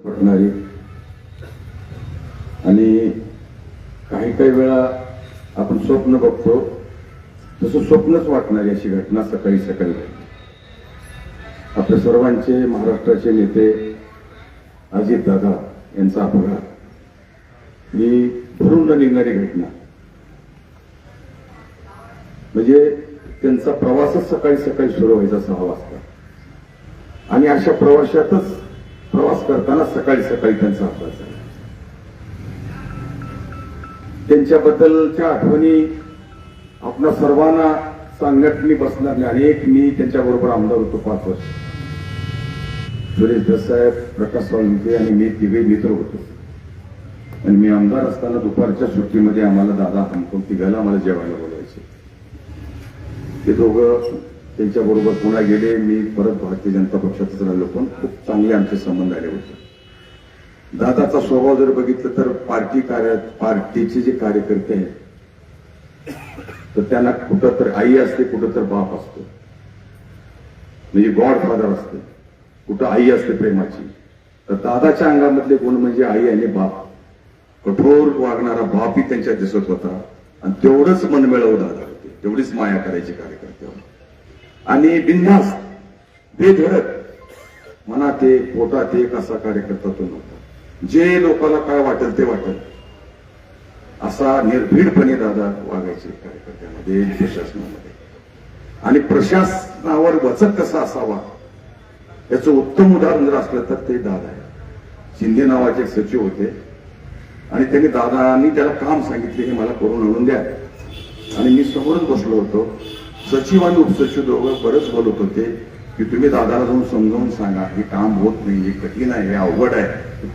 पडणारी आणि काही काही वेळा आपण स्वप्न बघतो तसं स्वप्नच वाटणारी अशी घटना सकाळी सकाळी आपल्या सर्वांचे महाराष्ट्राचे नेते अजितदादा यांचा अपघात ही भरून न निघणारी घटना. म्हणजे त्यांचा प्रवासच सकाळी सकाळी सुरू व्हायचा 6 वाजता आणि अशा प्रवासातच प्रवास करताना सकाळी सकाळी त्यांचा अपघात झाला. त्यांच्याबद्दलच्या आठवणी आपल्या सर्वांना सांगण्यात मी बसणार नाही. अनेक मी त्यांच्याबरोबर आमदार होतो 5 वर्ष. सुरेश देसाई, प्रकाश सावंत आणि मी तिघे मित्र होतो आणि मी आमदार असताना दुपारच्या सुट्टीमध्ये आम्हाला दादा हमकम तिघायला आम्हाला जेवायला बोलायचे. ते दोघं त्यांच्याबरोबर पुन्हा गेले. मी परत भारतीय जनता पक्षातच राहिलो पण खूप चांगले आमचे संबंध आले होते. दादाचा स्वभाव जर बघितलं तर पार्टीचे जे कार्यकर्ते आहेत तर त्यांना कुठं तर आई असते, कुठं तर बाप असतो. म्हणजे गॉडफादर असते, कुठं आई असते प्रेमाची. तर दादाच्या अंगामधले गुण म्हणजे आई आणि बाप. कठोर वागणारा बापही त्यांच्यात दिसत होता आणि तेवढंच मनमिळावू दादा होते, तेवढीच माया करायची कार्यकर्त्यावर आणि बिनधास्त बेधडक मनात ते पोटात एक असा कार्यकर्ता तो नव्हता. जे लोकांना काय वाटेल ते वाटेल असा निर्भीडपणे दादा वागायचे कार्यकर्त्यांमध्ये, प्रशासनामध्ये. आणि प्रशासनावर वचक कसा असावा याचं उत्तम उदाहरण जर असलं तर ते दादा आहे. शिंदे नावाचे सचिव होते आणि त्यांनी दादांनी त्याला काम सांगितले की मला करून आणून द्या आणि मी समोरच बसलो होतो. सचिव आणि उपसचिव दोघं बरंच बोलत होते की तुम्ही दादाला जाऊन समजावून सांगा हे काम होत नाही, हे कठीण आहे, हे अवघड आहे,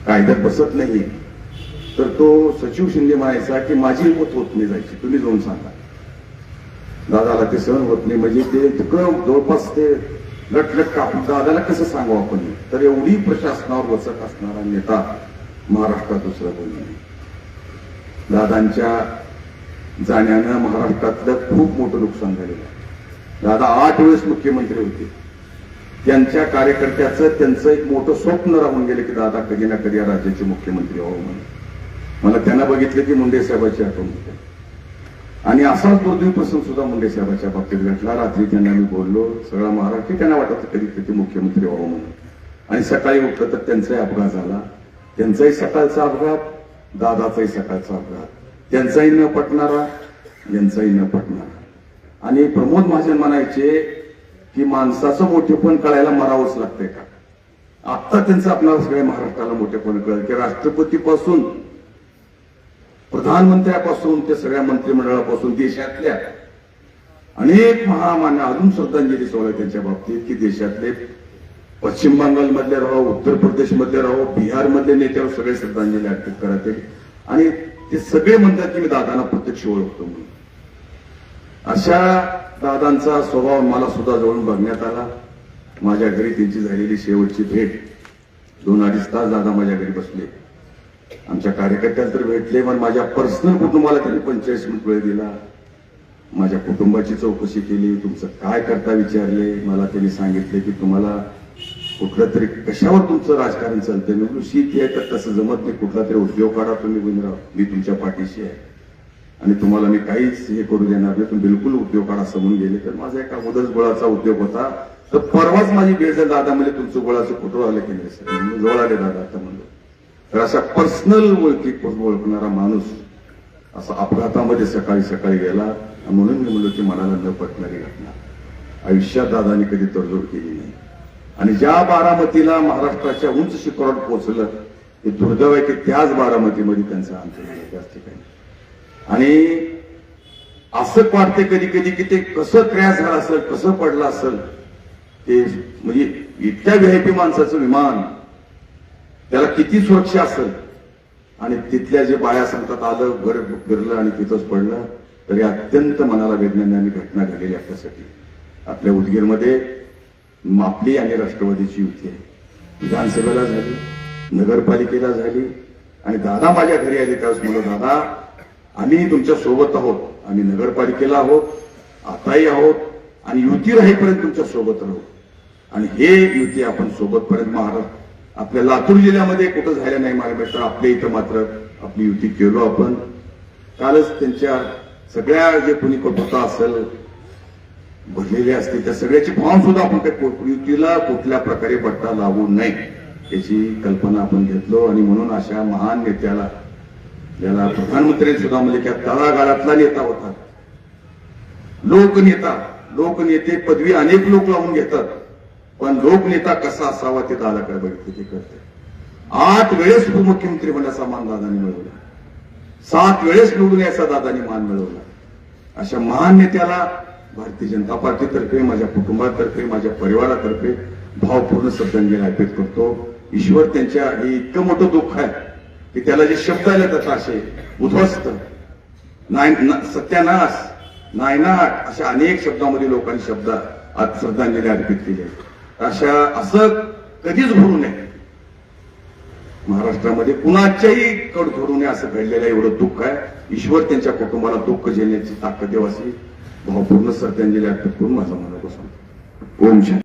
कायद्यात बसत नाही. तर तो सचिव शिंदे म्हणायचा की माझी हिंमत होत नाही जायची, तुम्ही जाऊन सांगा. दादाला ते सहन होत नाही. म्हणजे ते तिकडं जवळपास ते लटलट कापून दादाला कसं सांगू आपण. तर एवढी प्रशासनावर वचक असणारा नेता महाराष्ट्रात दुसरा कोणी नाही. दादांच्या जाण्यानं महाराष्ट्रातलं खूप मोठं नुकसान झालेलं आहे. दादा 8 वेळेस मुख्यमंत्री होते. त्यांच्या कार्यकर्त्याचं त्यांचं एक मोठं स्वप्न राहून गेलं की दादा कधी ना कधी या राज्याचे मुख्यमंत्री व्हावं म्हणून. मला त्यांना बघितलं की मुंडे साहेबांची आठवण होते आणि असाच दुर्दैवी प्रसंग सुद्धा मुंडे साहेबांच्या बाबतीत घडला. रात्री त्यांना मी बोललो, सगळा महाराष्ट्र त्यांना वाटत कधी कधी मुख्यमंत्री व्हावं म्हणून. आणि सकाळी उठलं तर त्यांचाही अपघात झाला. त्यांचाही सकाळचा अपघात, दादाचाही सकाळचा अपघात. त्यांचाही न पटणारा, यांचाही न पटणारा. आणि प्रमोद महाजन म्हणायचे की माणसाचं मोठेपण कळायला मरावंच लागतंय का. आता त्यांचं आपल्याला सगळ्या महाराष्ट्राला मोठेपण कळलं की राष्ट्रपतीपासून, प्रधानमंत्र्यापासून ते सगळ्या मंत्रिमंडळापासून देशातल्या अनेक महामान्य अजून श्रद्धांजली सोहळा त्यांच्या बाबतीत की देशातले पश्चिम बंगालमधले राहो, उत्तर प्रदेशमधले राहो, बिहारमधले नेत्यावर सगळे श्रद्धांजली अर्पित करत आहेत. आणि ते सगळे म्हणतात की मी दादांना प्रत्यक्ष ओळखतो म्हणून. अशा दादांचा स्वभाव मला सुद्धा जवळून बघण्यात आला. माझ्या घरी त्यांची झालेली शेवटची भेट 2-2.5 तास दादा माझ्या घरी बसले. आमच्या कार्यकर्त्यांना तर भेटले पण माझ्या पर्सनल कुटुंबाला त्यांनी 45 मिनिट वेळ दिला. माझ्या कुटुंबाची चौकशी केली, तुमचं काय करता विचारले. मला त्यांनी सांगितले की तुम्हाला कुठलं तरी कशावर तुमचं राजकारण चालतंय. मी शेती आहे तर तसं जमत नाही, कुठला तरी उद्योग काढा तुम्ही, मी तुमच्या पाठीशी आहे आणि तुम्हाला मी काहीच हे करू देणार नाही, तुम्ही बिलकुल उद्योग काढा समजून गेले. तर माझा एका उदस गोळाचा उद्योग होता. तर परवाच माझी भेट झाली. दादा म्हणजे तुमचं गोळाचं कुठं आलं की नाही सर, जवळ आले दादा आता म्हणलं. तर अशा पर्सनल ओळखणारा माणूस असा अपघातामध्ये सकाळी सकाळी गेला. म्हणून मी म्हणलो की मनाला न पटणारी घटना. आयुष्यात दादानी कधी तडजोड केली नाही. आणि ज्या बारामतीला महाराष्ट्राच्या उंच शिखरावर पोहोचलं हे दुर्दैव आहे की त्याच बारामतीमध्ये त्यांचं अंत झालं त्याच ठिकाणी. आणि असं वाटते कधी कधी की ते कसं क्रॅश झालं असेल, कसं पडलं असेल. ते म्हणजे इतक्या व्हीआयपी माणसाचं विमान, त्याला किती सुरक्षा असेल. आणि तिथल्या जे बाया सांगतात आलं घर फिरलं आणि तिथंच पडलं. तरी अत्यंत मनाला वेदनाने घटना घडलेली आपल्यासाठी. आपल्या उदगीरमध्ये आपली आणि राष्ट्रवादीची युती आहे. विधानसभेला झाली, नगरपालिकेला झाली आणि दादा माझ्या घरी आले त्यावेळेस म्हणलं दादा आम्ही तुमच्या सोबत आहोत, आम्ही नगरपालिकेला आहोत, आताही आहोत आणि युती राहीपर्यंत तुमच्या सोबत राहू. आणि हे युती आपण सोबतपर्यंत आपल्या लातूर जिल्ह्यामध्ये कुठं झालं नाही मला तर आपल्या इथं मात्र आपली युती केलो आपण. कालच त्यांच्या सगळ्या जे कोणी कटुता असेल भरलेले असतील त्या सगळ्याची फॉर्म सुद्धा आपण त्या युतीला कुठल्या प्रकारे बट्टा लावू नये याची कल्पना आपण घेतलो. आणि म्हणून अशा महान नेत्याला ज्याला प्रधानमंत्री सुद्धा म्हणजे की तळागाळातला नेता होता, लोकनेते पदवी अनेक लोक लावून घेतात, पण लोकनेता कसा असावा ते दादाकडे बघितले ते करते. 8 वेळेस उपमुख्यमंत्री होण्याचा मान दादानी मिळवला, 7 वेळेस निवडून याचा दादानी मान मिळवला. अशा महान नेत्याला भारतीय जनता पार्टीतर्फे, माझ्या कुटुंबातर्फे, माझ्या परिवारातर्फे भावपूर्ण श्रद्धांजली अर्पित करतो. ईश्वर त्यांच्या हे इतकं मोठं दुःख आहे की त्याला जे शब्द आले त्याचा असे उद्ध्वस्त, सत्यानाश, नायनाट अशा अनेक शब्दामध्ये लोकांनी शब्द आज श्रद्धांजली अर्पित केली आहे. असं कधीच घडू नये महाराष्ट्रामध्ये, कुणाच्याही कड घडू नये असं घडलेलं एवढं दुःख आहे. ईश्वर त्यांच्या कुटुंबाला दुःख झेलण्याची ताकद देव अशी भावपूर्ण श्रद्धांजली अर्पित करून माझा मनापासून ओम शांती.